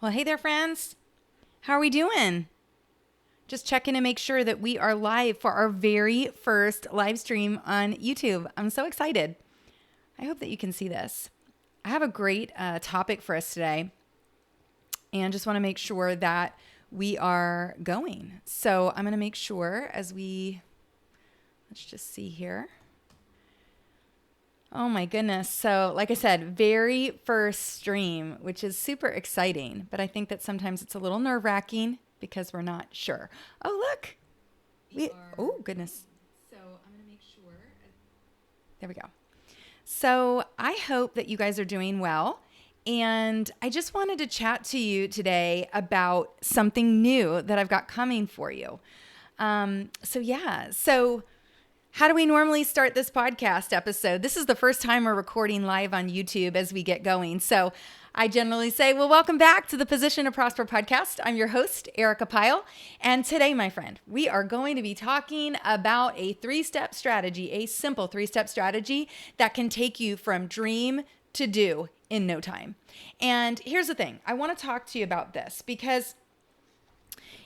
Well, hey there, friends. How are we doing? Just checking to make sure that we are live for our very first live stream on YouTube. I'm so excited. I hope that you can see this. I have a great topic for us today and just want to make sure that we are going. So I'm going to make sure let's just see here. Oh my goodness. So, like I said, very first stream, which is super exciting, but I think that sometimes it's a little nerve-wracking because we're not sure. Oh, look. Oh, goodness. So, I'm going to make sure. There we go. So, I hope that you guys are doing well. And I just wanted to chat to you today about something new that I've got coming for you. So how do we normally start this podcast episode? This is the first time we're recording live on YouTube as we get going. So I generally say, well, welcome back to the Position to Prosper podcast. I'm your host, Erica Pyle. And today, my friend, we are going to be talking about a three-step strategy, a simple three-step strategy that can take you from dream to do in no time. And here's the thing. I want to talk to you about this because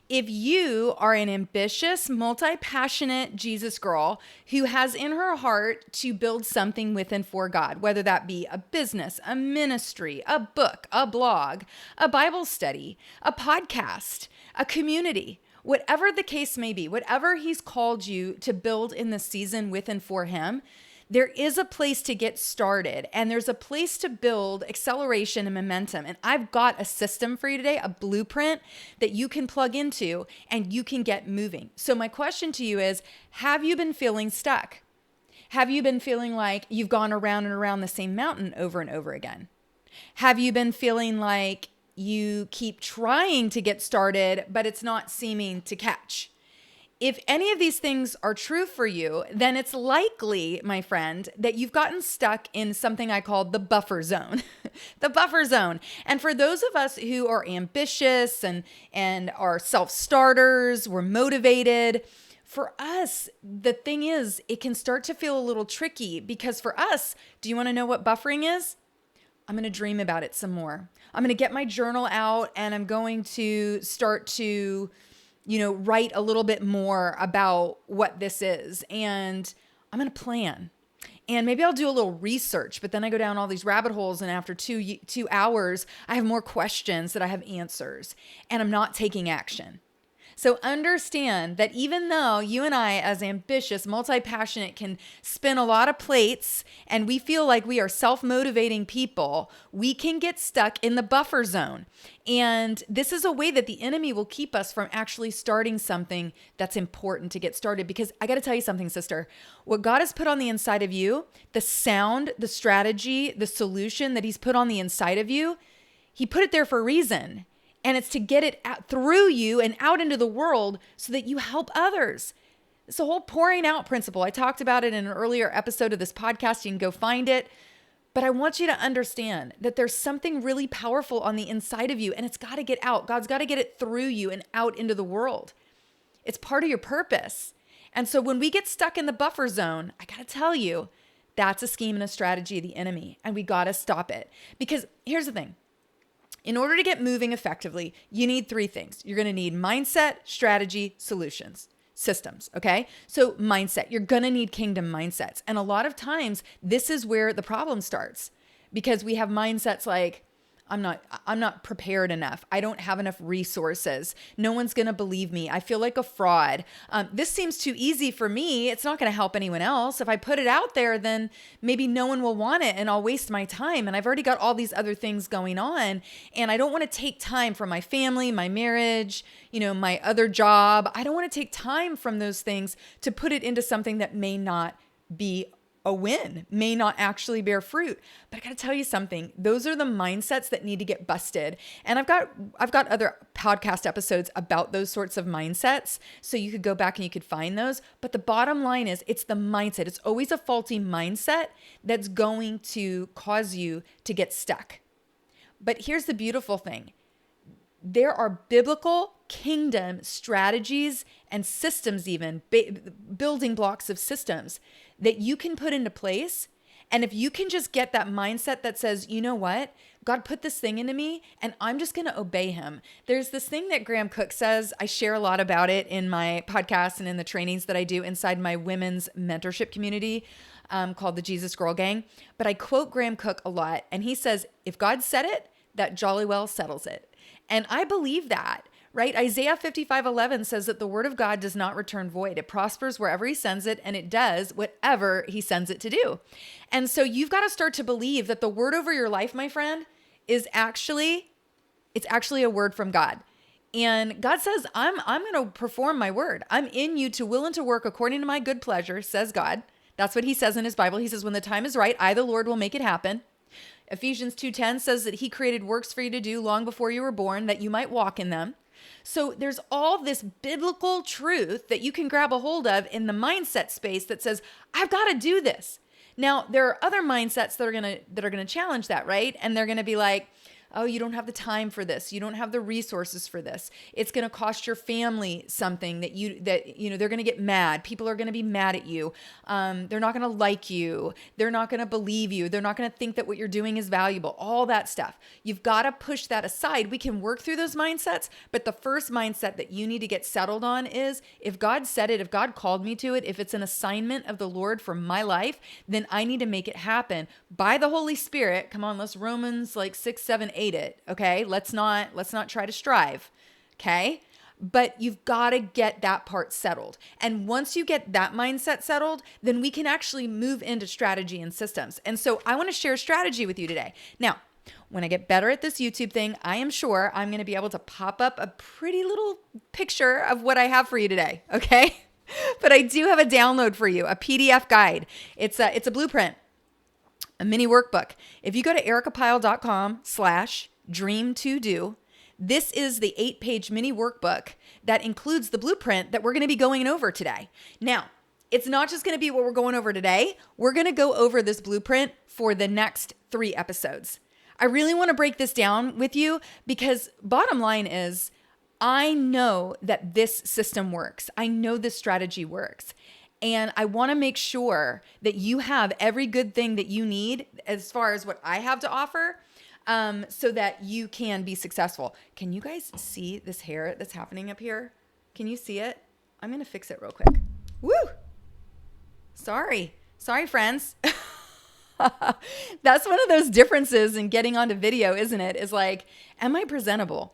if you are an ambitious, multi-passionate Jesus girl who has in her heart to build something within for God, whether that be a business, a ministry, a book, a blog, a Bible study, a podcast, a community, whatever the case may be, whatever he's called you to build in the season with and for him, there is a place to get started and there's a place to build acceleration and momentum. And I've got a system for you today, a blueprint that you can plug into and you can get moving. So my question to you is, have you been feeling stuck? Have you been feeling like you've gone around and around the same mountain over and over again? Have you been feeling like you keep trying to get started, but it's not seeming to catch? If any of these things are true for you, then it's likely, my friend, that you've gotten stuck in something I call the buffer zone. The buffer zone. And for those of us who are ambitious and are self-starters, we're motivated, for us, the thing is, it can start to feel a little tricky because for us, do you want to know what buffering is? I'm going to dream about it some more. I'm going to get my journal out and I'm going to start to write a little bit more about what this is. And I'm going to plan. And maybe I'll do a little research, but then I go down all these rabbit holes. And after 2 hours, I have more questions that I have answers. And I'm not taking action. So understand that even though you and I, as ambitious, multi-passionate, can spin a lot of plates and we feel like we are self-motivating people, we can get stuck in the buffer zone. And this is a way that the enemy will keep us from actually starting something that's important to get started. Because I got to tell you something, sister, what God has put on the inside of you, the sound, the strategy, the solution that he's put on the inside of you, he put it there for a reason. And it's to get it out through you and out into the world so that you help others. It's the whole pouring out principle. I talked about it in an earlier episode of this podcast. You can go find it. But I want you to understand that there's something really powerful on the inside of you and it's got to get out. God's got to get it through you and out into the world. It's part of your purpose. And so when we get stuck in the buffer zone, I got to tell you, that's a scheme and a strategy of the enemy. And we got to stop it. Because here's the thing. In order to get moving effectively, you need three things. You're going to need mindset, strategy, solutions, systems. Okay. So mindset, you're going to need kingdom mindsets. And a lot of times this is where the problem starts because we have mindsets like, I'm not prepared enough. I don't have enough resources. No one's going to believe me. I feel like a fraud. This seems too easy for me. It's not going to help anyone else. If I put it out there, then maybe no one will want it and I'll waste my time. And I've already got all these other things going on. And I don't want to take time from my family, my marriage, my other job. I don't want to take time from those things to put it into something that may not be a win, may not actually bear fruit. But I got to tell you something. Those are the mindsets that need to get busted. And I've got other podcast episodes about those sorts of mindsets. So you could go back and you could find those. But the bottom line is it's the mindset. It's always a faulty mindset that's going to cause you to get stuck. But here's the beautiful thing. There are biblical kingdom strategies and systems, even building blocks of systems that you can put into place. And if you can just get that mindset that says, you know what? God put this thing into me and I'm just going to obey him. There's this thing that Graham Cook says. I share a lot about it in my podcast and in the trainings that I do inside my women's mentorship community called the Jesus Girl Gang. But I quote Graham Cook a lot. And he says, if God said it, that jolly well settles it. And I believe that. Right? Isaiah 55:11 says that the word of God does not return void. It prospers wherever he sends it, and it does whatever he sends it to do. And so you've got to start to believe that the word over your life, my friend, it's actually a word from God. And God says, I'm going to perform my word. I'm in you to will and to work according to my good pleasure, says God. That's what he says in his Bible. He says, when the time is right, I, the Lord, will make it happen. Ephesians 2:10 says that he created works for you to do long before you were born, that you might walk in them. So there's all this biblical truth that you can grab a hold of in the mindset space that says, I've got to do this. Now, there are other mindsets that are going to challenge that, right? And they're going to be like, oh, you don't have the time for this. You don't have the resources for this. It's going to cost your family something that they're going to get mad. People are going to be mad at you. They're not going to like you. They're not going to believe you. They're not going to think that what you're doing is valuable. All that stuff. You've got to push that aside. We can work through those mindsets, but the first mindset that you need to get settled on is, if God said it, if God called me to it, if it's an assignment of the Lord for my life, then I need to make it happen by the Holy Spirit. Come on, let's Romans 6, 7, 8 it. Okay. Let's not try to strive. Okay. But you've got to get that part settled. And once you get that mindset settled, then we can actually move into strategy and systems. And so I want to share strategy with you today. Now, when I get better at this YouTube thing, I am sure I'm going to be able to pop up a pretty little picture of what I have for you today. Okay. But I do have a download for you, a PDF guide. It's a blueprint. A mini workbook. If you go to ericapile.com/dream2do, this is the 8-page mini workbook that includes the blueprint that we're going to be going over today. Now, it's not just going to be what we're going over today. We're going to go over this blueprint for the next 3 episodes. I really want to break this down with you because bottom line is, I know that this system works. I know this strategy works. And I want to make sure that you have every good thing that you need as far as what I have to offer, so that you can be successful. Can you guys see this hair that's happening up here? Can you see it? I'm going to fix it real quick. Woo! Sorry, friends. That's one of those differences in getting onto video, isn't it? Is like, am I presentable?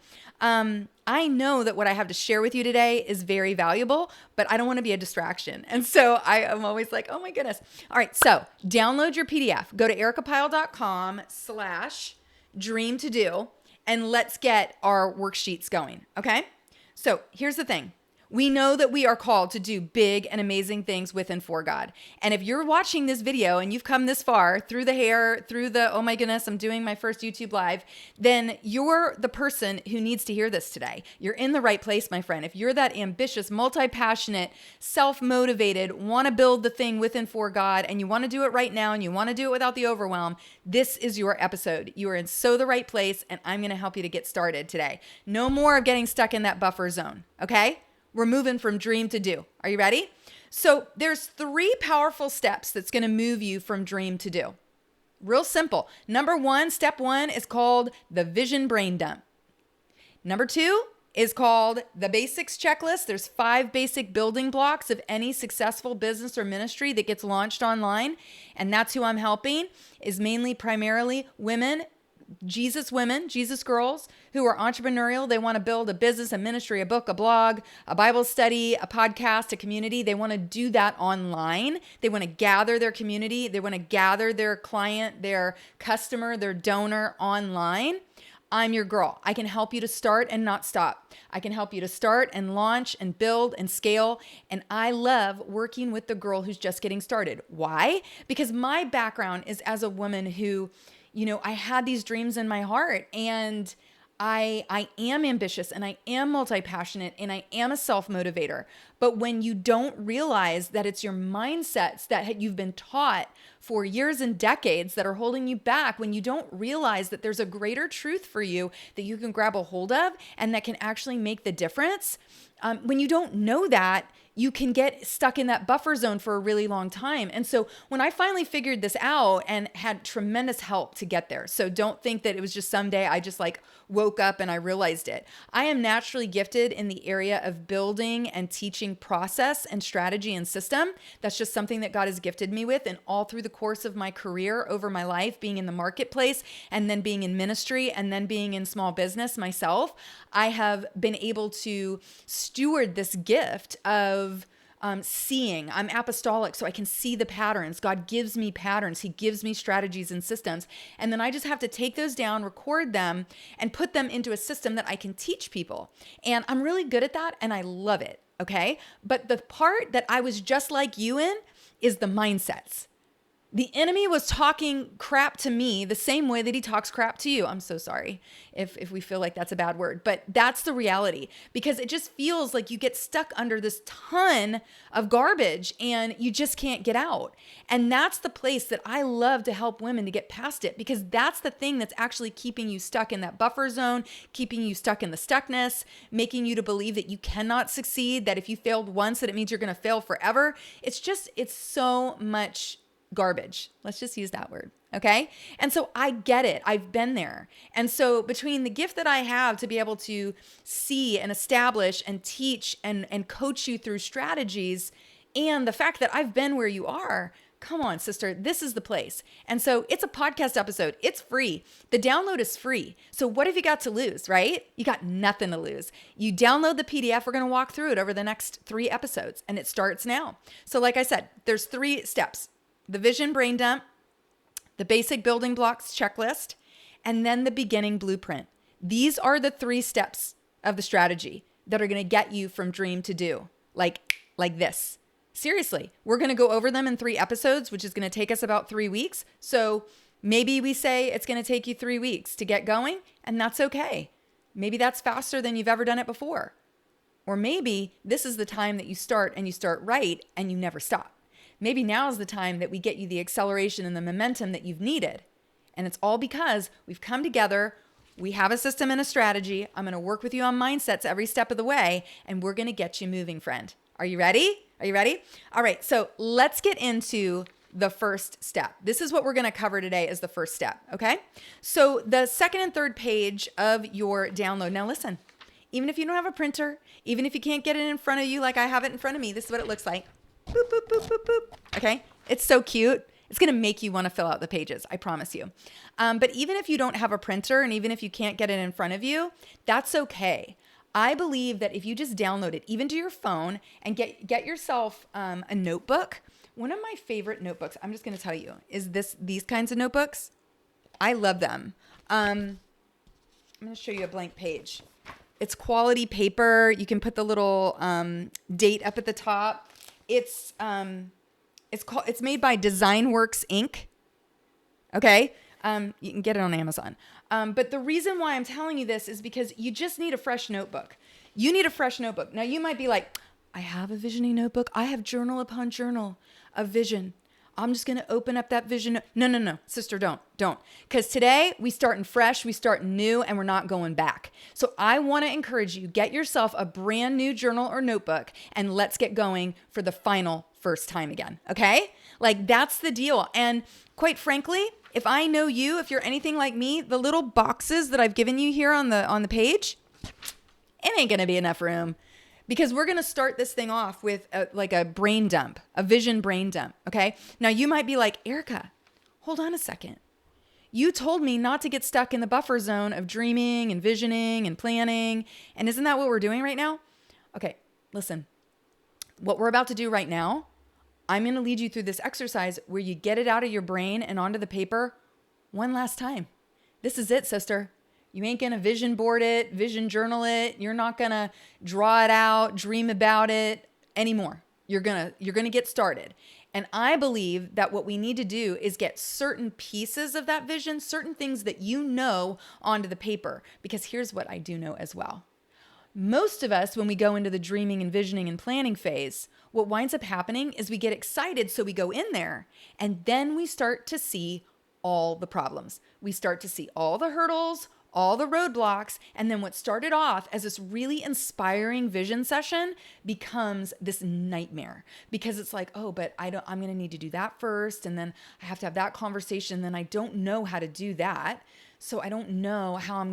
I know that what I have to share with you today is very valuable, but I don't want to be a distraction. And so I'm always like, oh my goodness. All right. So download your PDF, go to ericapile.com/dream2do, and let's get our worksheets going. Okay. So here's the thing. We know that we are called to do big and amazing things with and for God. And if you're watching this video and you've come this far through the hair, through the, oh my goodness, I'm doing my first YouTube live, then you're the person who needs to hear this today. You're in the right place, my friend. If you're that ambitious, multi-passionate, self-motivated, want to build the thing with and for God, and you want to do it right now, and you want to do it without the overwhelm, this is your episode. You are in so the right place, and I'm going to help you to get started today. No more of getting stuck in that buffer zone, okay? We're moving from dream to do. Are you ready? So there's 3 powerful steps that's going to move you from dream to do. Real simple. Step 1 is called the vision brain dump. Number 2 is called the basics checklist. There's 5 basic building blocks of any successful business or ministry that gets launched online. And that's who I'm helping, is primarily women, Jesus girls who are entrepreneurial. They want to build a business, a ministry, a book, a blog, a Bible study, a podcast, a community. They want to do that online. They want to gather their community. They want to gather their client, their customer, their donor online. I'm your girl. I can help you to start and not stop. I can help you to start and launch and build and scale. And I love working with the girl who's just getting started. Why? Because my background is as a woman who, I had these dreams in my heart, and I am ambitious, and I am multi-passionate, and I am a self-motivator. But when you don't realize that it's your mindsets that you've been taught for years and decades that are holding you back, when you don't realize that there's a greater truth for you that you can grab a hold of and that can actually make the difference, when you don't know that, you can get stuck in that buffer zone for a really long time. And so when I finally figured this out and had tremendous help to get there, so don't think that it was just someday I just like woke up and I realized it. I am naturally gifted in the area of building and teaching process and strategy and system. That's just something that God has gifted me with. And all through the course of my career over my life, being in the marketplace and then being in ministry and then being in small business myself, I have been able to steward this gift of seeing. I'm apostolic, so I can see the patterns. God gives me patterns. He gives me strategies and systems. And then I just have to take those down, record them, and put them into a system that I can teach people. And I'm really good at that, and I love it, okay? But the part that I was just like you in is the mindsets. The enemy was talking crap to me the same way that he talks crap to you. I'm so sorry if we feel like that's a bad word, but that's the reality, because it just feels like you get stuck under this ton of garbage and you just can't get out. And that's the place that I love to help women to get past it, because that's the thing that's actually keeping you stuck in that buffer zone, keeping you stuck in the stuckness, making you to believe that you cannot succeed, that if you failed once, that it means you're going to fail forever. It's so much garbage. Let's just use that word. Okay. And so I get it. I've been there. And so between the gift that I have to be able to see and establish and teach and coach you through strategies, and the fact that I've been where you are, come on, sister, this is the place. And so it's a podcast episode. It's free. The download is free. So what have you got to lose, right? You got nothing to lose. You download the PDF. We're going to walk through it over the next 3 episodes, and it starts now. So like I said, there's 3 steps. The vision brain dump, the basic building blocks checklist, and then the beginning blueprint. These are the 3 steps of the strategy that are going to get you from dream to do, like this. Seriously, we're going to go over them in 3 episodes, which is going to take us about 3 weeks. So maybe we say it's going to take you 3 weeks to get going, and that's okay. Maybe that's faster than you've ever done it before. Or maybe this is the time that you start, and you start right and you never stop. Maybe now is the time that we get you the acceleration and the momentum that you've needed. And it's all because we've come together. We have a system and a strategy. I'm going to work with you on mindsets every step of the way, and we're going to get you moving, friend. Are you ready? Are you ready? All right. So let's get into the first step. This is what we're going to cover today as the first step. Okay. So the second and third page of your download. Now listen, even if you don't have a printer, even if you can't get it in front of you like I have it in front of me, this is what it looks like. Boop, boop, boop, boop, boop. Okay. It's so cute. It's going to make you want to fill out the pages. I promise you. But even if you don't have a printer, and even if you can't get it in front of you, that's okay. I believe that if you just download it, even to your phone, and get yourself a notebook. One of my favorite notebooks, I'm just going to tell you, is these kinds of notebooks. I love them. I'm going to show you a blank page. It's quality paper. You can put the little date up at the top. It's made by DesignWorks Inc. Okay. You can get it on Amazon. But the reason why I'm telling you this is because you just need a fresh notebook. You need a fresh notebook. Now you might be like, I have a visioning notebook. I have journal upon journal of vision. I'm just going to open up that vision. No, sister, don't. Because today we start in fresh, we start new, and we're not going back. So I want to encourage you, get yourself a brand new journal or notebook, and let's get going for the final first time again. Okay? Like that's the deal. And quite frankly, if I know you, if you're anything like me, the little boxes that I've given you here on the page, it ain't going to be enough room. Because we're going to start this thing off with a brain dump, a vision brain dump. Okay. Now you might be like, Erica, hold on a second. You told me not to get stuck in the buffer zone of dreaming and visioning and planning. And isn't that what we're doing right now? Okay. Listen, what we're about to do right now, I'm going to lead you through this exercise where you get it out of your brain and onto the paper one last time. This is it, sister. You ain't going to vision board it, vision journal it. You're not going to draw it out, dream about it anymore. You're going to get started. And I believe that what we need to do is get certain pieces of that vision, certain things that you know onto the paper. Because here's what I do know as well. Most of us, when we go into the dreaming and visioning and planning phase, what winds up happening is we get excited. So we go in there and then we start to see all the problems. We start to see all the hurdles, all the roadblocks. And then what started off as this really inspiring vision session becomes this nightmare, because it's like, oh, but I'm going to need to do that first. And then I have to have that conversation. Then I don't know how to do that. So I don't know how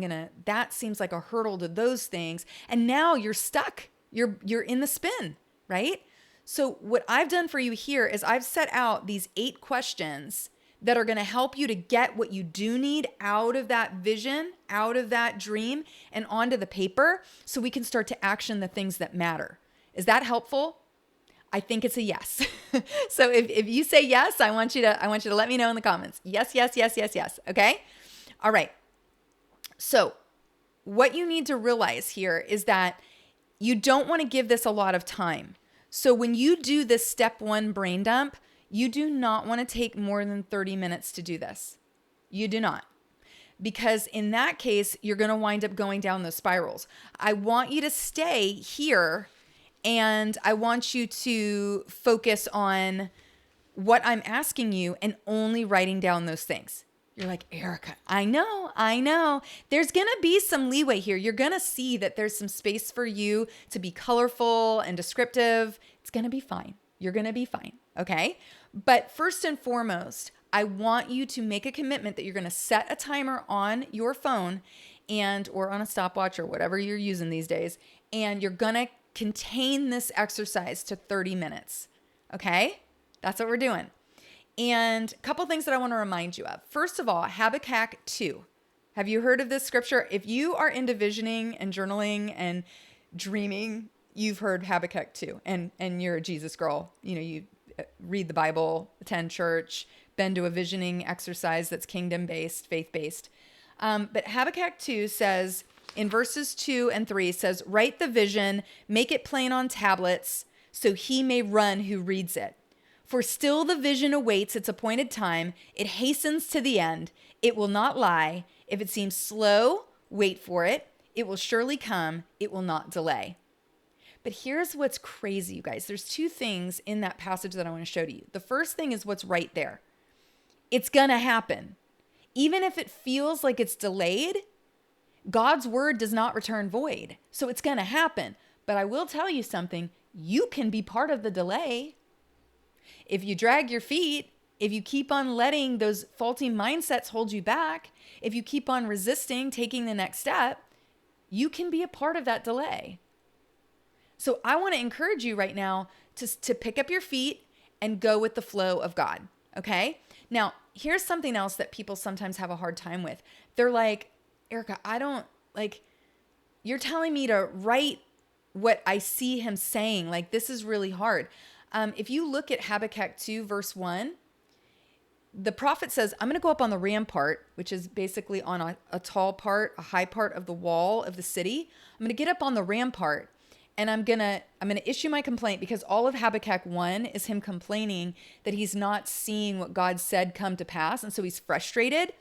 that seems like a hurdle to those things. And now you're stuck. You're in the spin, right? So what I've done for you here is I've set out these 8 questions that are going to help you to get what you do need out of that vision, out of that dream, and onto the paper, so we can start to action the things that matter. Is that helpful? I think it's a yes. So if you say yes, I want you to let me know in the comments. Yes, yes, yes, yes, yes. Okay? All right. So what you need to realize here is that you don't want to give this a lot of time. So when you do this step 1 brain dump, you do not want to take more than 30 minutes to do this. You do not. Because in that case, you're going to wind up going down those spirals. I want you to stay here, and I want you to focus on what I'm asking you and only writing down those things. You're like, Erica, I know. There's going to be some leeway here. You're going to see that there's some space for you to be colorful and descriptive. It's going to be fine. You're going to be fine. Okay. But first and foremost, I want you to make a commitment that you're going to set a timer on your phone or on a stopwatch or whatever you're using these days. And you're going to contain this exercise to 30 minutes. Okay. That's what we're doing. And a couple things that I want to remind you of. First of all, Habakkuk 2. Have you heard of this scripture? If you are into visioning and journaling and dreaming, you've heard Habakkuk 2, and you're a Jesus girl. You know, you read the Bible, attend church, been to a visioning exercise that's kingdom-based, faith-based. But Habakkuk 2 says, in verses 2 and 3, says, write the vision, make it plain on tablets, so he may run who reads it. For still the vision awaits its appointed time. It hastens to the end. It will not lie. If it seems slow, wait for it. It will surely come. It will not delay. But here's what's crazy, you guys. There's 2 things in that passage that I want to show to you. The first thing is what's right there. It's going to happen. Even if it feels like it's delayed, God's word does not return void. So it's going to happen. But I will tell you something. You can be part of the delay. If you drag your feet, if you keep on letting those faulty mindsets hold you back, if you keep on resisting taking the next step, you can be a part of that delay. So I want to encourage you right now to pick up your feet and go with the flow of God. Okay? Now, here's something else that people sometimes have a hard time with. They're like, Erica, you're telling me to write what I see him saying. Like, this is really hard. If you look at Habakkuk 2, verse 1, the prophet says, I'm going to go up on the rampart, which is basically on a tall part, a high part of the wall of the city. I'm going to get up on the rampart, and I'm going to issue my complaint, because all of Habakkuk 1 is him complaining that he's not seeing what God said come to pass. And so he's frustrated.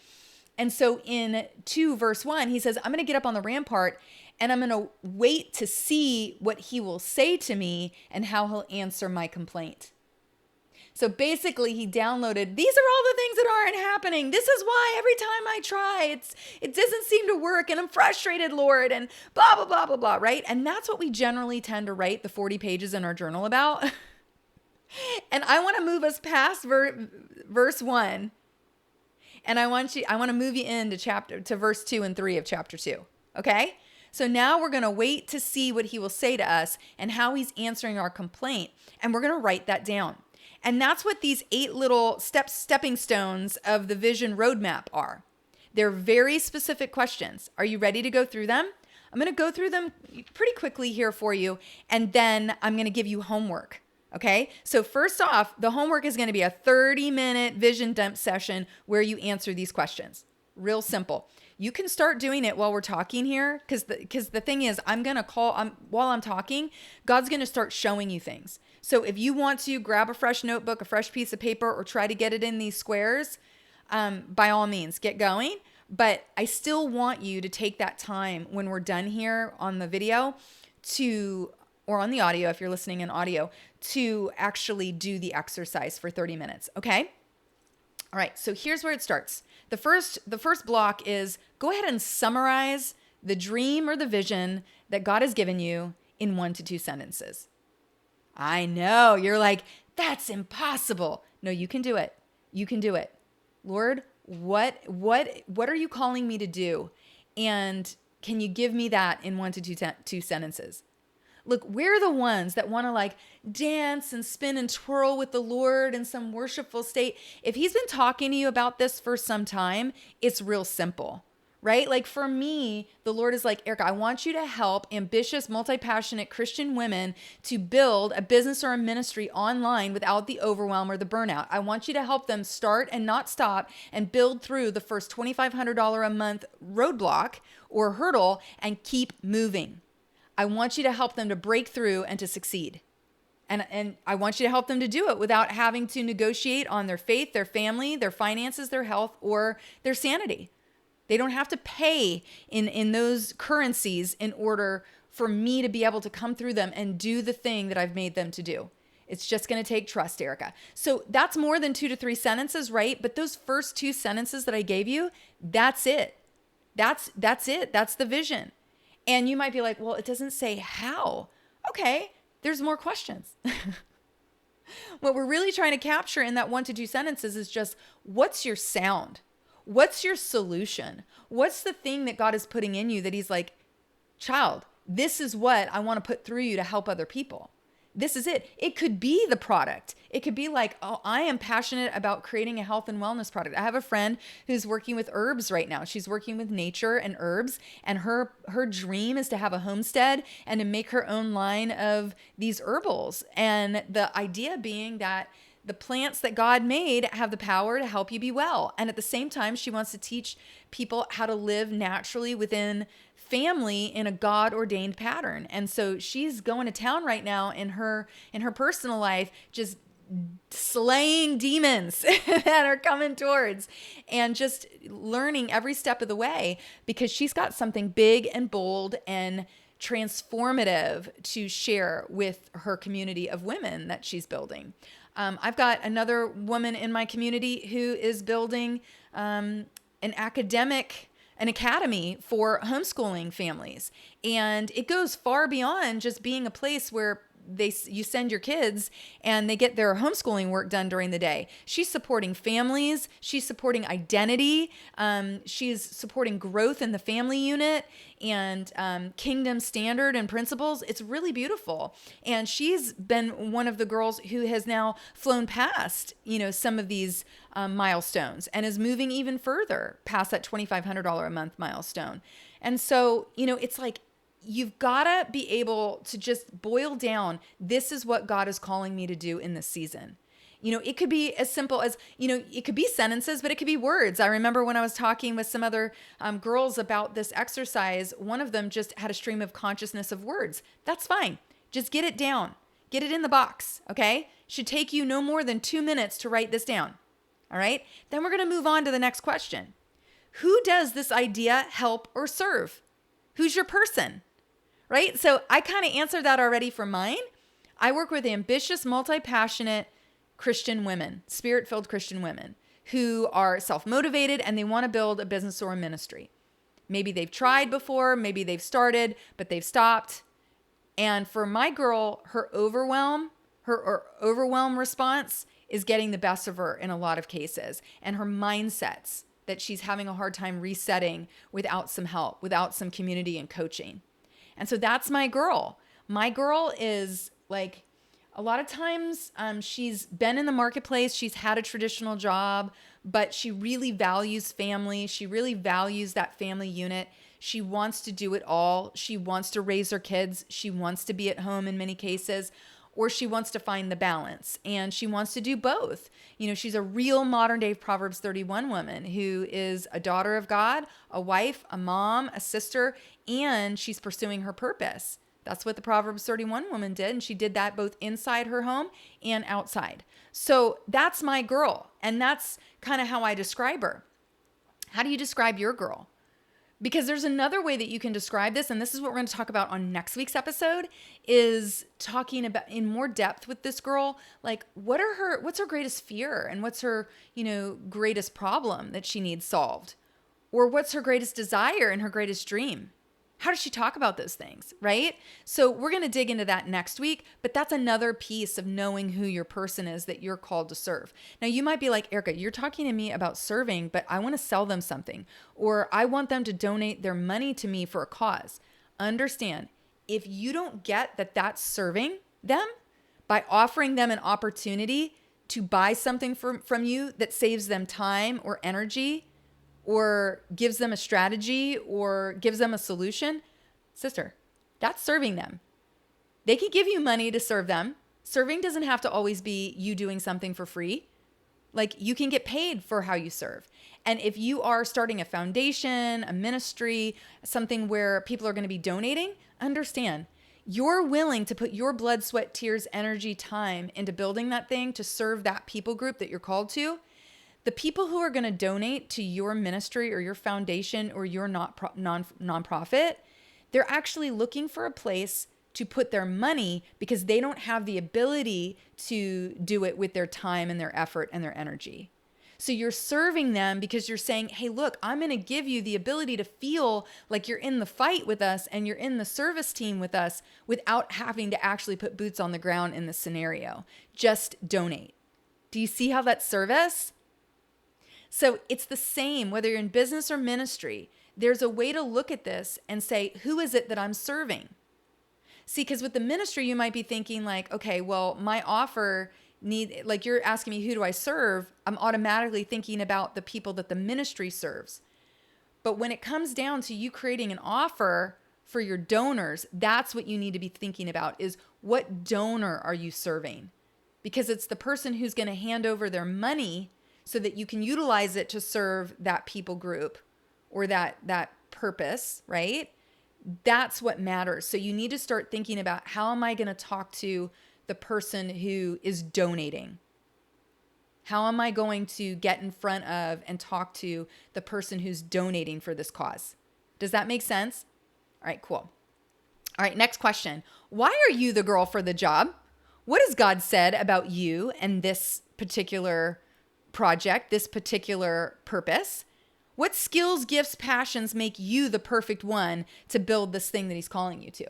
And so in 2 verse 1, he says, I'm going to get up on the rampart, and I'm going to wait to see what he will say to me and how he'll answer my complaint. So basically he downloaded, these are all the things that aren't happening. This is why every time I try, it doesn't seem to work, and I'm frustrated, Lord, and blah, blah, blah, blah, blah, right? And that's what we generally tend to write the 40 pages in our journal about. And I want to move us past verse 1. And I want to move you to verse 2 and 3 of chapter 2. Okay? So now we're going to wait to see what he will say to us and how he's answering our complaint. And we're going to write that down. And that's what these 8 little stepping stones of the vision roadmap are. They're very specific questions. Are you ready to go through them? I'm going to go through them pretty quickly here for you. And then I'm going to give you homework. Okay, so first off, the homework is going to be a 30-minute vision dump session where you answer these questions. Real simple. You can start doing it while we're talking here, because the thing is, while I'm talking, God's going to start showing you things. So if you want to grab a fresh notebook, a fresh piece of paper, or try to get it in these squares, by all means, get going. But I still want you to take that time when we're done here on the video or on the audio, if you're listening in audio, to actually do the exercise for 30 minutes. Okay. All right, so here's where it starts. The first block is go ahead and summarize the dream or the vision that God has given you in 1 to 2 sentences. I know, you're like, that's impossible. No, you can do it. You can do it. Lord, what are you calling me to do? And can you give me that in 1 to 2 sentences? Look, we're the ones that want to like dance and spin and twirl with the Lord in some worshipful state. If he's been talking to you about this for some time, it's real simple, right? Like for me, the Lord is like, Erica, I want you to help ambitious, multi-passionate Christian women to build a business or a ministry online without the overwhelm or the burnout. I want you to help them start and not stop and build through the first $2,500 a month roadblock or hurdle and keep moving. I want you to help them to break through and to succeed. And I want you to help them to do it without having to negotiate on their faith, their family, their finances, their health, or their sanity. They don't have to pay in those currencies in order for me to be able to come through them and do the thing that I've made them to do. It's just going to take trust, Erica. So that's more than 2 to 3 sentences, right? But those first 2 sentences that I gave you, that's it. That's it. That's the vision. And you might be like, well, it doesn't say how. Okay, there's more questions. What we're really trying to capture in that 1 to 2 sentences is just, what's your sound? What's your solution? What's the thing that God is putting in you that he's like, child, this is what I want to put through you to help other people. This is it. It could be the product. It could be like, oh, I am passionate about creating a health and wellness product. I have a friend who's working with herbs right now. She's working with nature and herbs, and her dream is to have a homestead and to make her own line of these herbals. And the idea being that the plants that God made have the power to help you be well. And at the same time, she wants to teach people how to live naturally within family in a God-ordained pattern. And so she's going to town right now in her personal life, just slaying demons that are coming towards and just learning every step of the way because she's got something big and bold and transformative to share with her community of women that she's building. I've got another woman in my community who is building an academy for homeschooling families. And it goes far beyond just being a place where you send your kids and they get their homeschooling work done during the day. She's supporting families. She's supporting identity. She's supporting growth in the family unit and kingdom standard and principles. It's really beautiful. And she's been one of the girls who has now flown past, some of these milestones and is moving even further past that $2,500 a month milestone. And so, it's like, you've got to be able to just boil down, this is what God is calling me to do in this season. It could be as simple as, it could be sentences, but it could be words. I remember when I was talking with some other girls about this exercise, one of them just had a stream of consciousness of words. That's fine. Just get it down. Get it in the box, okay? Should take you no more than 2 minutes to write this down, all right? Then we're going to move on to the next question. Who does this idea help or serve? Who's your person? Right? So I kind of answered that already for mine. I work with ambitious, multi-passionate Christian women, spirit-filled Christian women who are self-motivated and they want to build a business or a ministry. Maybe they've tried before, maybe they've started, but they've stopped. And for my girl, her overwhelm response is getting the best of her in a lot of cases. And her mindsets that she's having a hard time resetting without some help, without some community and coaching. And so that's my girl. My girl is like, a lot of times she's been in the marketplace. She's had a traditional job, but she really values family. She really values that family unit. She wants to do it all. She wants to raise her kids. She wants to be at home in many cases, or she wants to find the balance, and she wants to do both. She's a real modern day Proverbs 31 woman who is a daughter of God, a wife, a mom, a sister, and she's pursuing her purpose. That's what the Proverbs 31 woman did, and she did that both inside her home and outside. So that's my girl, and that's kind of how I describe her. How do you describe your girl? Because there's another way that you can describe this, and this is what we're going to talk about on next week's episode, is talking about in more depth with this girl, like what's her greatest fear, and what's her, greatest problem that she needs solved, or what's her greatest desire and her greatest dream. How does she talk about those things, right? So we're going to dig into that next week, but that's another piece of knowing who your person is that you're called to serve. Now, you might be like, Erica, you're talking to me about serving, but I want to sell them something, or I want them to donate their money to me for a cause. Understand, if you don't get that that's serving them by offering them an opportunity to buy something from you that saves them time or energy, or gives them a strategy, or gives them a solution, sister, that's serving them. They can give you money to serve them. Serving doesn't have to always be you doing something for free. Like, you can get paid for how you serve. And if you are starting a foundation, a ministry, something where people are going to be donating, understand, you're willing to put your blood, sweat, tears, energy, time into building that thing to serve that people group that you're called to. The people who are going to donate to your ministry or your foundation or your nonprofit, they're actually looking for a place to put their money because they don't have the ability to do it with their time and their effort and their energy. So you're serving them because you're saying, hey, look, I'm going to give you the ability to feel like you're in the fight with us and you're in the service team with us without having to actually put boots on the ground in this scenario. Just donate. Do you see how that's service? So it's the same, whether you're in business or ministry, there's a way to look at this and say, who is it that I'm serving? See, because with the ministry, you might be thinking like, okay, well, my offer like you're asking me, who do I serve? I'm automatically thinking about the people that the ministry serves. But when it comes down to you creating an offer for your donors, that's what you need to be thinking about is what donor are you serving? Because it's the person who's going to hand over their money so that you can utilize it to serve that people group or that purpose, right? That's what matters. So you need to start thinking about, how am I going to talk to the person who is donating? How am I going to get in front of and talk to the person who's donating for this cause? Does that make sense? All right, cool. All right, next question. Why are you the girl for the job? What has God said about you and this particular project, this particular purpose? What skills, gifts, passions make you the perfect one to build this thing that he's calling you to?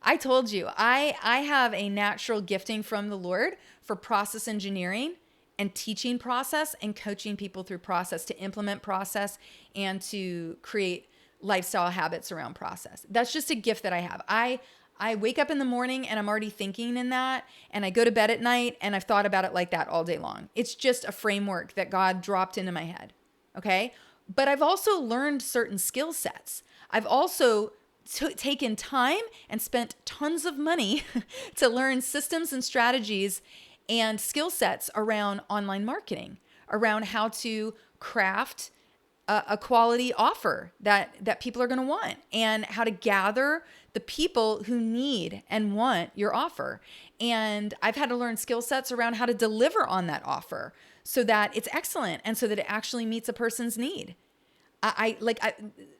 I told you, I have a natural gifting from the Lord for process engineering and teaching process and coaching people through process, to implement process and to create lifestyle habits around process. That's just a gift that I have. I wake up in the morning and I'm already thinking in that, and I go to bed at night and I've thought about it like that all day long. It's just a framework that God dropped into my head, okay? But I've also learned certain skill sets. I've also taken time and spent tons of money to learn systems and strategies and skill sets around online marketing, around how to craft a quality offer that people are going to want, and how to gather the people who need and want your offer. And I've had to learn skill sets around how to deliver on that offer so that it's excellent and so that it actually meets a person's need.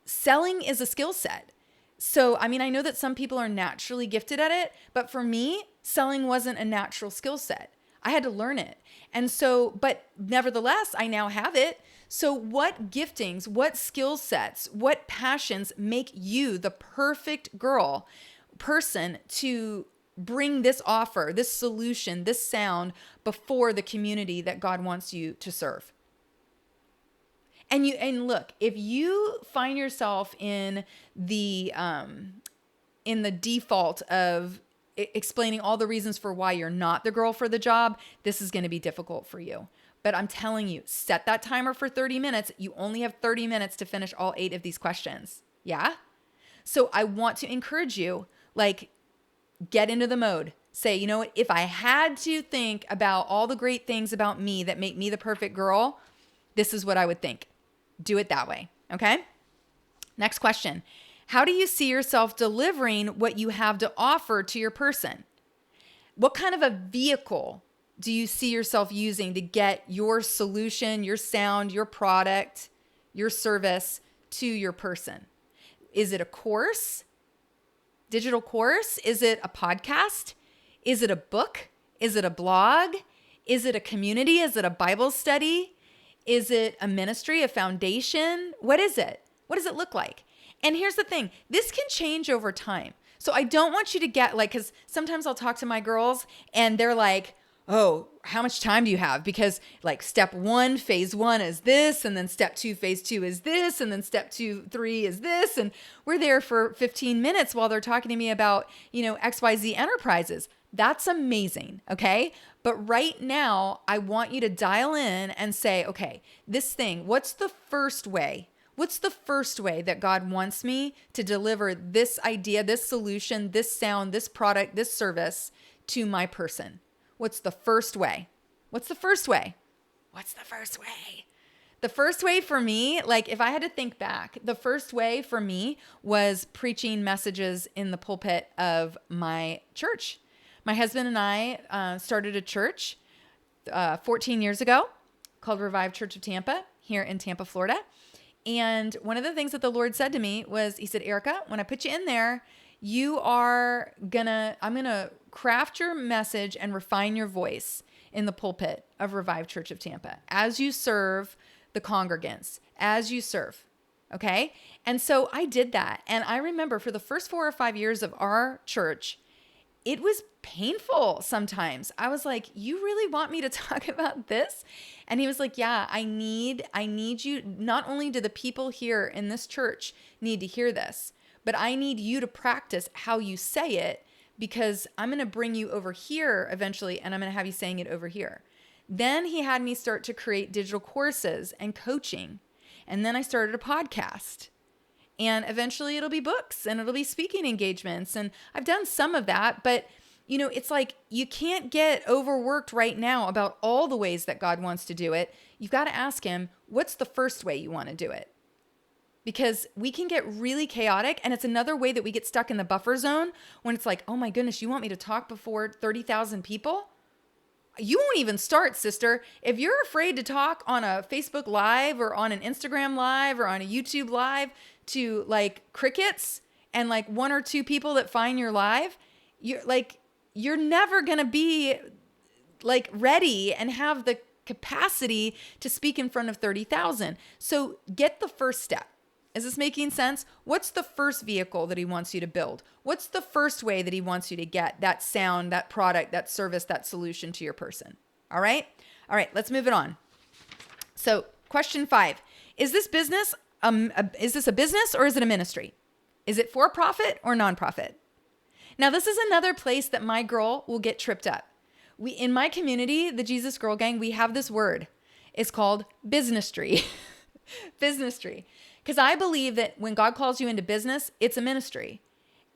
Selling is a skill set. So, I mean, I know that some people are naturally gifted at it, but for me, selling wasn't a natural skill set. I had to learn it. And so, but nevertheless, I now have it. So what giftings, what skill sets, what passions make you the perfect person to bring this offer, this solution, this sound before the community that God wants you to serve? And look, if you find yourself in the default of explaining all the reasons for why you're not the girl for the job, this is going to be difficult for you. But I'm telling you, set that timer for 30 minutes. You only have 30 minutes to finish all 8 of these questions. Yeah? So I want to encourage you, get into the mode. Say, you know what? If I had to think about all the great things about me that make me the perfect girl, this is what I would think. Do it that way. Okay? Next question. How do you see yourself delivering what you have to offer to your person? What kind of a vehicle do you see yourself using to get your solution, your sound, your product, your service to your person? Is it a course? Digital course? Is it a podcast? Is it a book? Is it a blog? Is it a community? Is it a Bible study? Is it a ministry, a foundation? What is it? What does it look like? And here's the thing, this can change over time. So I don't want you to get like, because sometimes I'll talk to my girls and they're like, oh, how much time do you have? Because like step 1, phase 1 is this, and then step 2, phase 2 is this, and then step 2, 3 is this. And we're there for 15 minutes while they're talking to me about, XYZ enterprises. That's amazing. Okay. But right now I want you to dial in and say, okay, this thing, what's the first way? What's the first way that God wants me to deliver this idea, this solution, this sound, this product, this service to my person? What's the first way? What's the first way? What's the first way? The first way for me, like if I had to think back, the first way for me was preaching messages in the pulpit of my church. My husband and I started a church 14 years ago called Revive Church of Tampa here in Tampa, Florida. And one of the things that the Lord said to me was, he said, Erica, when I put you in there, I'm going to craft your message and refine your voice in the pulpit of Revive Church of Tampa as you serve the congregants, as you serve. Okay. And so I did that. And I remember for the first 4 or 5 years of our church, it was painful sometimes. I was like, you really want me to talk about this? And he was like, yeah, I need you. Not only do the people here in this church need to hear this, but I need you to practice how you say it, because I'm going to bring you over here eventually, and I'm going to have you saying it over here. Then he had me start to create digital courses and coaching. And then I started a podcast. And eventually it'll be books and it'll be speaking engagements. And I've done some of that, but it's like you can't get overworked right now about all the ways that God wants to do it. You've got to ask him, what's the first way you want to do it? Because we can get really chaotic, and it's another way that we get stuck in the buffer zone when it's like, oh my goodness, you want me to talk before 30,000 people? You won't even start, sister. If you're afraid to talk on a Facebook Live or on an Instagram Live or on a YouTube Live to like crickets and like 1 or 2 people that find your live, you're never going to be like ready and have the capacity to speak in front of 30,000. So get the first step. Is this making sense? What's the first vehicle that he wants you to build? What's the first way that he wants you to get that sound, that product, that service, that solution to your person? All right? All right, let's move it on. So question 5, is this business, is this a business or is it a ministry? Is it for profit or nonprofit? Now, this is another place that my girl will get tripped up. In my community, the Jesus Girl Gang, we have this word. It's called businessry. Businessry. Because I believe that when God calls you into business, it's a ministry.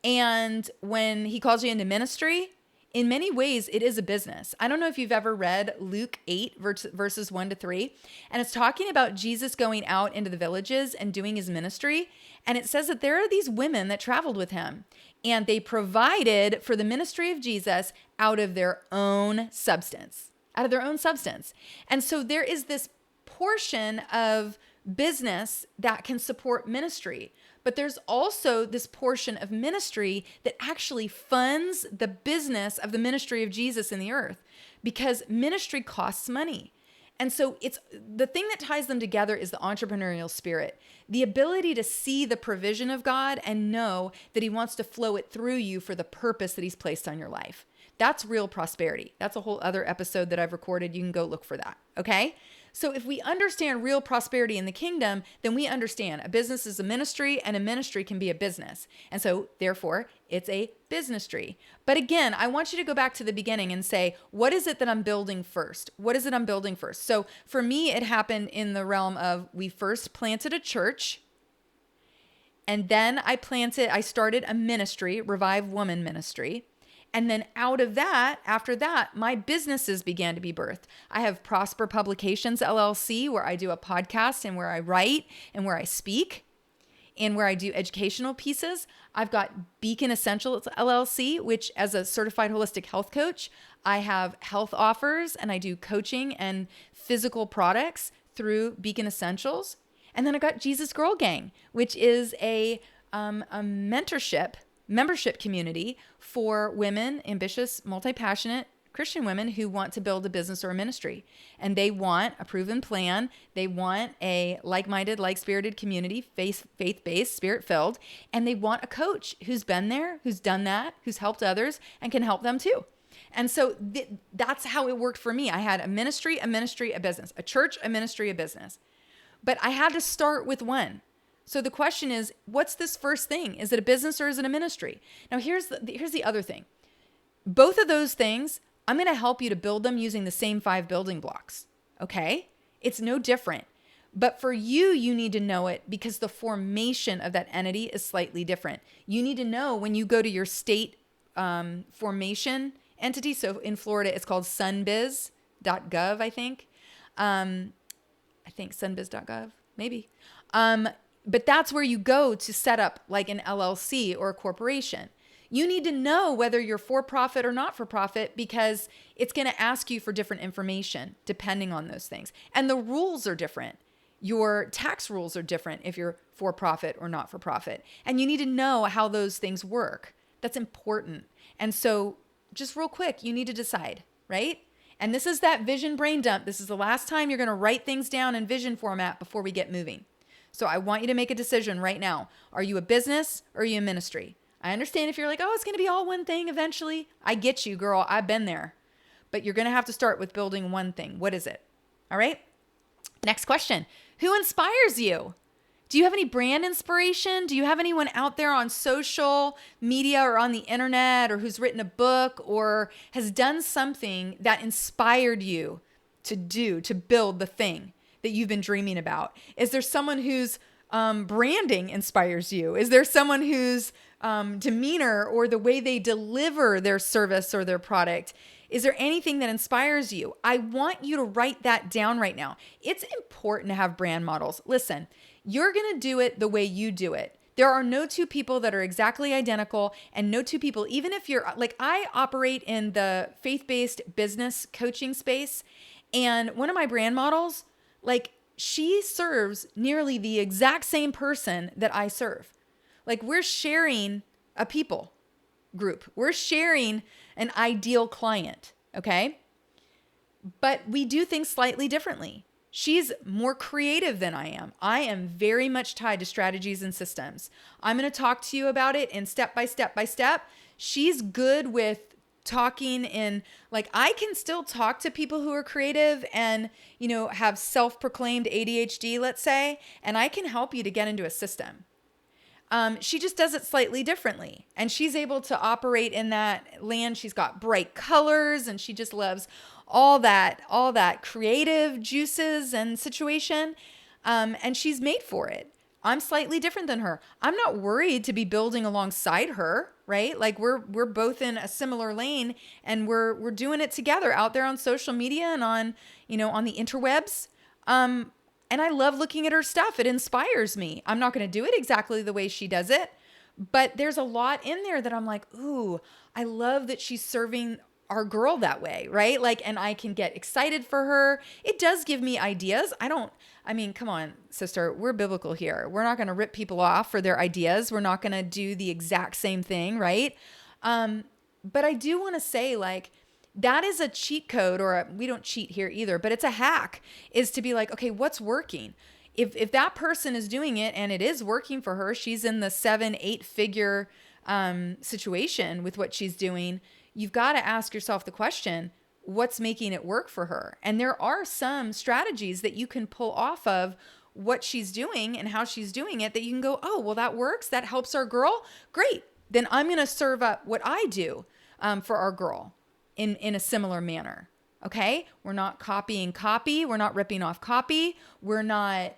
And when he calls you into ministry, in many ways, it is a business. I don't know if you've ever read Luke 8, verses 1-3. And it's talking about Jesus going out into the villages and doing his ministry. And it says that there are these women that traveled with him. And they provided for the ministry of Jesus out of their own substance. Out of their own substance. And so there is this portion of business that can support ministry. But there's also this portion of ministry that actually funds the business of the ministry of Jesus in the earth, because ministry costs money. And so it's the thing that ties them together is the entrepreneurial spirit, the ability to see the provision of God and know that he wants to flow it through you for the purpose that he's placed on your life. That's real prosperity. That's a whole other episode that I've recorded. You can go look for that. Okay. So if we understand real prosperity in the kingdom, then we understand a business is a ministry and a ministry can be a business. And so therefore it's a business tree. But again, I want you to go back to the beginning and say, what is it that I'm building first? What is it I'm building first? So for me, it happened in the realm of we first planted a church, and then I started a ministry, Revive Woman Ministry. And then out of that, after that, my businesses began to be birthed. I have Prosper Publications, LLC, where I do a podcast and where I write and where I speak and where I do educational pieces. I've got Beacon Essentials, LLC, which as a certified holistic health coach, I have health offers and I do coaching and physical products through Beacon Essentials. And then I got Jesus Girl Gang, which is a membership community for women, ambitious, multi-passionate Christian women who want to build a business or a ministry. And they want a proven plan. They want a like-minded, like-spirited community, faith-based, spirit-filled. And they want a coach who's been there, who's done that, who's helped others, and can help them too. And so that's how it worked for me. I had a ministry, a business, a church, a ministry, a business. But I had to start with one. So the question is, what's this first thing? Is it a business or is it a ministry? Now, here's the other thing. Both of those things, I'm going to help you to build them using the same 5 building blocks. Okay? It's no different. But for you, you need to know it because the formation of that entity is slightly different. You need to know when you go to your state formation entity. So in Florida, it's called sunbiz.gov, I think. I think sunbiz.gov, maybe. But that's where you go to set up like an LLC or a corporation. You need to know whether you're for profit or not for profit because it's going to ask you for different information depending on those things. And the rules are different. Your tax rules are different if you're for profit or not for profit. And you need to know how those things work. That's important. And so just real quick, you need to decide, right? And this is that vision brain dump. This is the last time you're going to write things down in vision format before we get moving. So I want you to make a decision right now. Are you a business or are you a ministry? I understand if you're like, oh, it's going to be all one thing eventually. I get you, girl. I've been there. But you're going to have to start with building one thing. What is it? All right. Next question. Who inspires you? Do you have any brand inspiration? Do you have anyone out there on social media or on the internet or who's written a book or has done something that inspired you to build the thing that you've been dreaming about? Is there someone whose branding inspires you? Is there someone whose demeanor or the way they deliver their service or their product? Is there anything that inspires you? I want you to write that down right now. It's important to have brand models. Listen, you're going to do it the way you do it. There are no two people that are exactly identical and no two people, even if you're like, I operate in the faith-based business coaching space. And one of my brand models, like she serves nearly the exact same person that I serve. Like we're sharing a people group. We're sharing an ideal client, okay? But we do things slightly differently. She's more creative than I am. I am very much tied to strategies and systems. I'm going to talk to you about it in step by step by step. She's good with talking in, like, I can still talk to people who are creative and, you know, have self-proclaimed ADHD, let's say, and I can help you to get into a system. She just does it slightly differently, and she's able to operate in that land. She's got bright colors, and she just loves all that creative juices and situation. And she's made for it. I'm slightly different than her. I'm not worried to be building alongside her, right? Like we're both in a similar lane, and we're doing it together out there on social media and on, you know, on the interwebs. And I love looking at her stuff. It inspires me. I'm not going to do it exactly the way she does it, but there's a lot in there that I'm like, ooh, I love that she's serving our girl that way, right? Like, and I can get excited for her. It does give me ideas. I mean, come on, sister, we're biblical here. We're not going to rip people off for their ideas. We're not going to do the exact same thing, right? But I do want to say, like, that is a cheat code, we don't cheat here either, but it's a hack, is to be like, okay, what's working? If that person is doing it and it is working for her, she's in the 7-8 figure situation with what she's doing, you've got to ask yourself the question, what's making it work for her? And there are some strategies that you can pull off of what she's doing and how she's doing it that you can go, oh, well, that works. That helps our girl. Great. Then I'm going to serve up what I do for our girl in a similar manner. Okay. We're not copying copy. We're not ripping off copy. We're not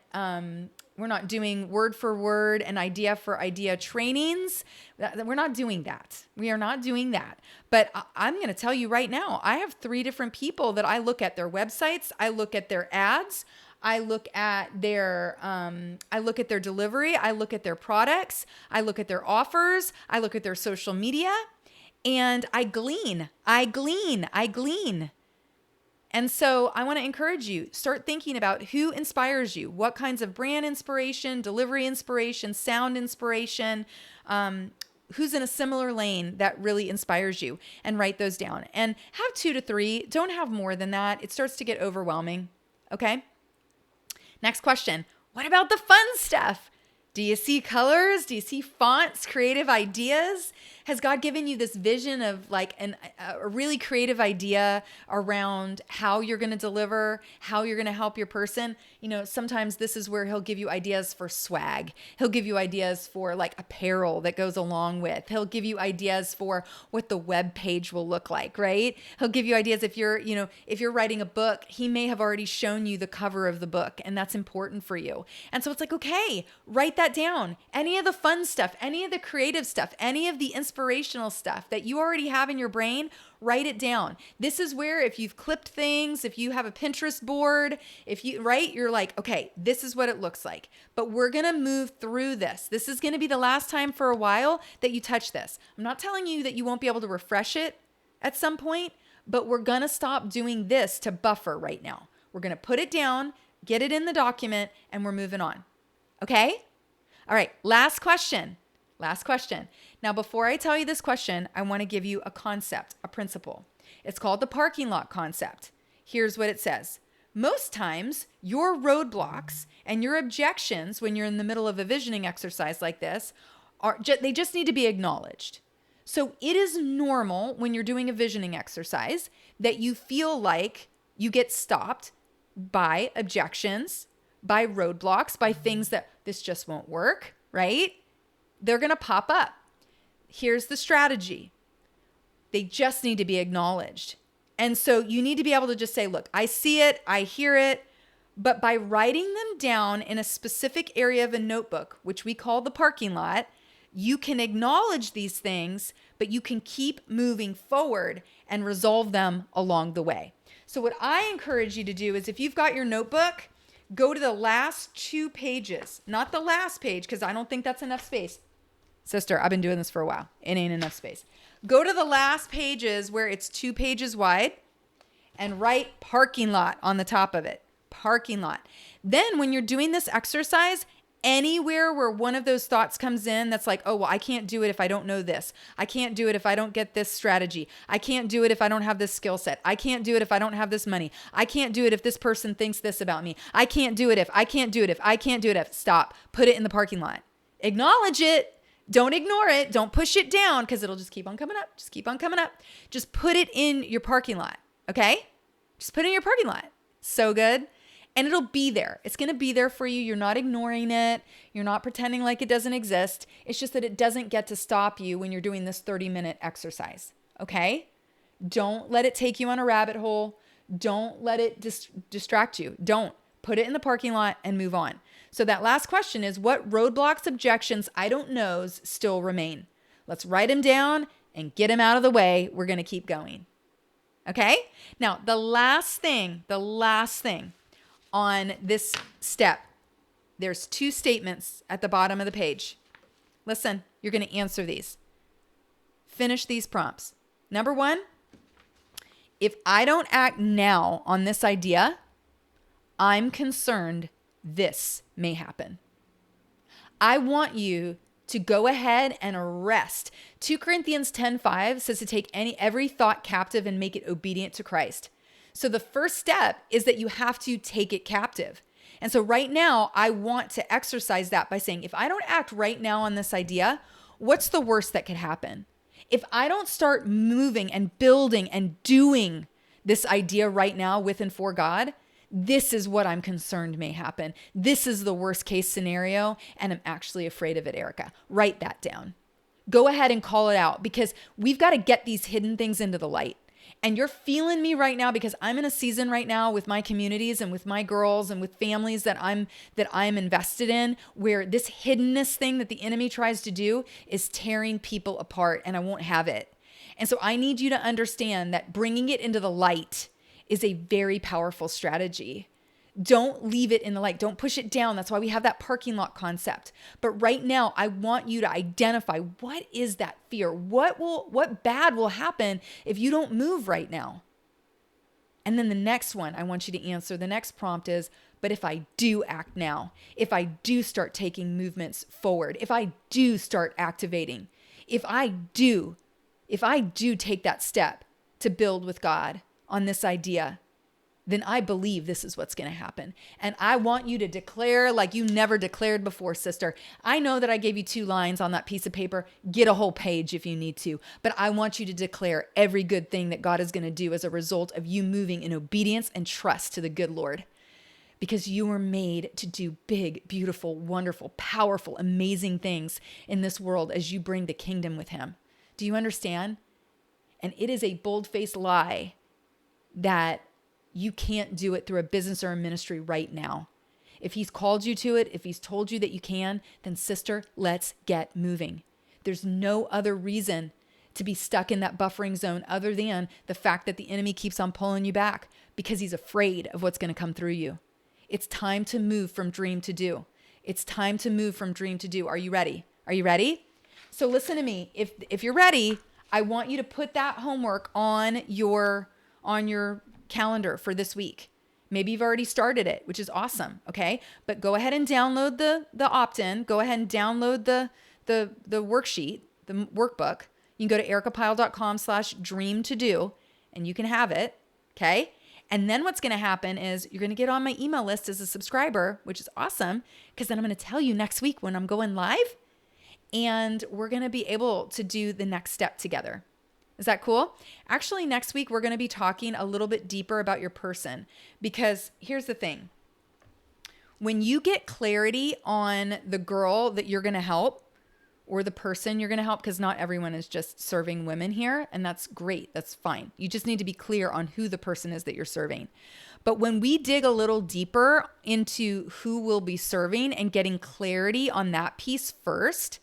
doing word for word and idea for idea trainings. We're not doing that. We are not doing that. But I'm going to tell you right now, I have 3 different people that I look at their websites. I look at their ads. I look at their delivery. I look at their products. I look at their offers. I look at their social media, and I glean. And so I want to encourage you, start thinking about who inspires you, what kinds of brand inspiration, delivery inspiration, sound inspiration, who's in a similar lane that really inspires you, and write those down. And have 2 to 3. Don't have more than that. It starts to get overwhelming. Okay. Next question. What about the fun stuff? Do you see colors? Do you see fonts, creative ideas? Has God given you this vision of like a really creative idea around how you're going to deliver, how you're going to help your person? You know, sometimes this is where he'll give you ideas for swag. He'll give you ideas for like apparel that goes along with. He'll give you ideas for what the web page will look like, right? He'll give you ideas if you're writing a book, he may have already shown you the cover of the book, and that's important for you. And so it's like, okay, write that down. Any of the fun stuff, any of the creative stuff, any of the inspirational stuff that you already have in your brain, write it down. This is where if you've clipped things, if you have a Pinterest board, you're like, okay, this is what it looks like. But we're going to move through this. This is going to be the last time for a while that you touch this. I'm not telling you that you won't be able to refresh it at some point, but we're going to stop doing this to buffer right now. We're going to put it down, get it in the document, and we're moving on. Okay? All right, last question. Now, before I tell you this question, I want to give you a concept, a principle. It's called the parking lot concept. Here's what it says. Most times, your roadblocks and your objections when you're in the middle of a visioning exercise like this, they just need to be acknowledged. So it is normal when you're doing a visioning exercise that you feel like you get stopped by objections, by roadblocks, by things that this just won't work, right? They're going to pop up. Here's the strategy. They just need to be acknowledged. And so you need to be able to just say, look, I see it, I hear it, but by writing them down in a specific area of a notebook, which we call the parking lot, you can acknowledge these things, but you can keep moving forward and resolve them along the way. So what I encourage you to do is if you've got your notebook, go to the last 2 pages, not the last page, because I don't think that's enough space. Sister, I've been doing this for a while. It ain't enough space. Go to the last pages where it's 2 pages wide and write parking lot on the top of it. Parking lot. Then when you're doing this exercise, anywhere where one of those thoughts comes in that's like, oh, well, I can't do it if I don't know this. I can't do it if I don't get this strategy. I can't do it if I don't have this skill set. I can't do it if I don't have this money. I can't do it if this person thinks this about me. I can't do it if. Stop. Put it in the parking lot. Acknowledge it. Don't ignore it. Don't push it down because it'll just keep on coming up. Just put it in your parking lot. Okay? Just put it in your parking lot. So good. And it'll be there. It's going to be there for you. You're not ignoring it. You're not pretending like it doesn't exist. It's just that it doesn't get to stop you when you're doing this 30-minute exercise. Okay? Don't let it take you on a rabbit hole. Don't let it distract you. Don't. Put it in the parking lot and move on. So that last question is, what roadblocks, objections, I don't knows still remain? Let's write them down and get them out of the way. We're going to keep going. Okay? Now, the last thing on this step, there's 2 statements at the bottom of the page. Listen, you're going to answer these. Finish these prompts. Number 1, if I don't act now on this idea, I'm concerned this may happen. I want you to go ahead and arrest. 2 Corinthians 10:5 says to take every thought captive and make it obedient to Christ. So the first step is that you have to take it captive. And so right now, I want to exercise that by saying, if I don't act right now on this idea, what's the worst that could happen? If I don't start moving and building and doing this idea right now with and for God, this is what I'm concerned may happen. This is the worst case scenario, and I'm actually afraid of it, Erica. Write that down. Go ahead and call it out, because we've got to get these hidden things into the light. And you're feeling me right now because I'm in a season right now with my communities and with my girls and with families that I'm invested in, where this hiddenness thing that the enemy tries to do is tearing people apart, and I won't have it. And so I need you to understand that bringing it into the light is a very powerful strategy. Don't leave it in the light. Don't push it down. That's why we have that parking lot concept. But right now, I want you to identify, what is that fear? What bad will happen if you don't move right now? And then the next one I want you to answer, the next prompt is, but if I do act now, if I do start taking movements forward, if I do start activating, if I do take that step to build with God on this idea, then I believe this is what's going to happen. And I want you to declare like you never declared before, sister. I know that I gave you 2 lines on that piece of paper. Get a whole page if you need to. But I want you to declare every good thing that God is going to do as a result of you moving in obedience and trust to the good Lord. Because you were made to do big, beautiful, wonderful, powerful, amazing things in this world as you bring the kingdom with him. Do you understand? And it is a bold-faced lie that you can't do it through a business or a ministry right now. If he's called you to it, if he's told you that you can, then sister, let's get moving. There's no other reason to be stuck in that buffering zone other than the fact that the enemy keeps on pulling you back because he's afraid of what's going to come through you. It's time to move from dream to do. It's time to move from dream to do. Are you ready? Are you ready? So listen to me. If you're ready, I want you to put that homework on your calendar for this week. Maybe you've already started it, which is awesome. Okay. But go ahead and download the opt-in. Go ahead and download the worksheet, the workbook. You can go to ericapile.com/dream to do and you can have it. Okay. And then what's going to happen is you're going to get on my email list as a subscriber, which is awesome because then I'm going to tell you next week when I'm going live and we're going to be able to do the next step together. Is that cool? Actually, next week, we're going to be talking a little bit deeper about your person because here's the thing. When you get clarity on the girl that you're going to help or the person you're going to help, because not everyone is just serving women here, and that's great. That's fine. You just need to be clear on who the person is that you're serving. But when we dig a little deeper into who we'll be serving and getting clarity on that piece first,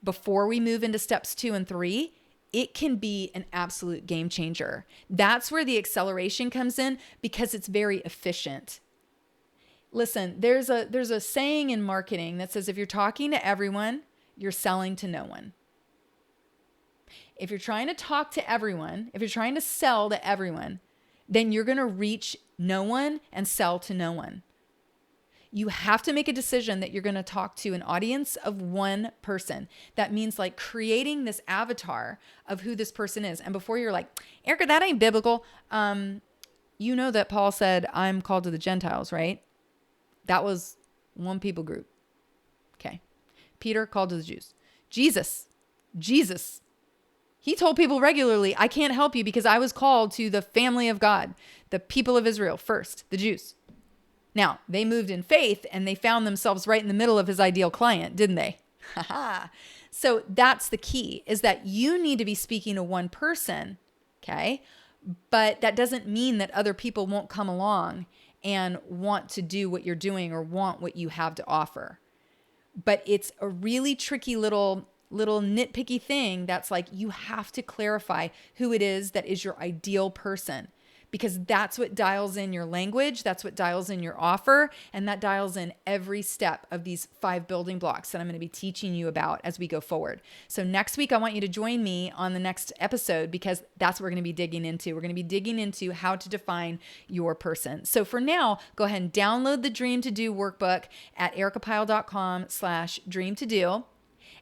before we move into steps 2 and 3, it can be an absolute game changer. That's where the acceleration comes in because it's very efficient. Listen, there's a saying in marketing that says if you're talking to everyone, you're selling to no one. If you're trying to talk to everyone, if you're trying to sell to everyone, then you're going to reach no one and sell to no one. You have to make a decision that you're going to talk to an audience of one person. That means like creating this avatar of who this person is. And before you're like, Erica, that ain't biblical. You know that Paul said, I'm called to the Gentiles, right? That was one people group. Okay. Peter called to the Jews. Jesus, he told people regularly, I can't help you because I was called to the family of God, the people of Israel first, the Jews. Now, they moved in faith and they found themselves right in the middle of his ideal client, didn't they? So that's the key, is that you need to be speaking to one person, okay? But that doesn't mean that other people won't come along and want to do what you're doing or want what you have to offer. But it's a really tricky little nitpicky thing that's like you have to clarify who it is that is your ideal person. Because that's what dials in your language, that's what dials in your offer, and that dials in every step of these 5 building blocks that I'm going to be teaching you about as we go forward. So next week, I want you to join me on the next episode because that's what we're going to be digging into. We're going to be digging into how to define your person. So for now, go ahead and download the Dream to Do workbook at ericapile.com/dream to do,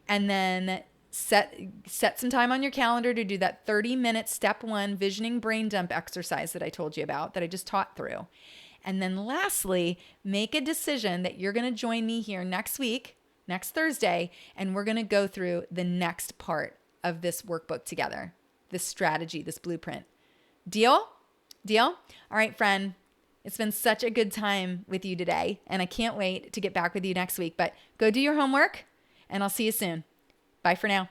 and then set some time on your calendar to do that 30-minute step 1 visioning brain dump exercise that I told you about, that I just taught through. And then lastly, make a decision that you're going to join me here next week, next Thursday, and we're going to go through the next part of this workbook together, this strategy, this blueprint. Deal? All right, friend. It's been such a good time with you today, and I can't wait to get back with you next week. But go do your homework, and I'll see you soon. Bye for now.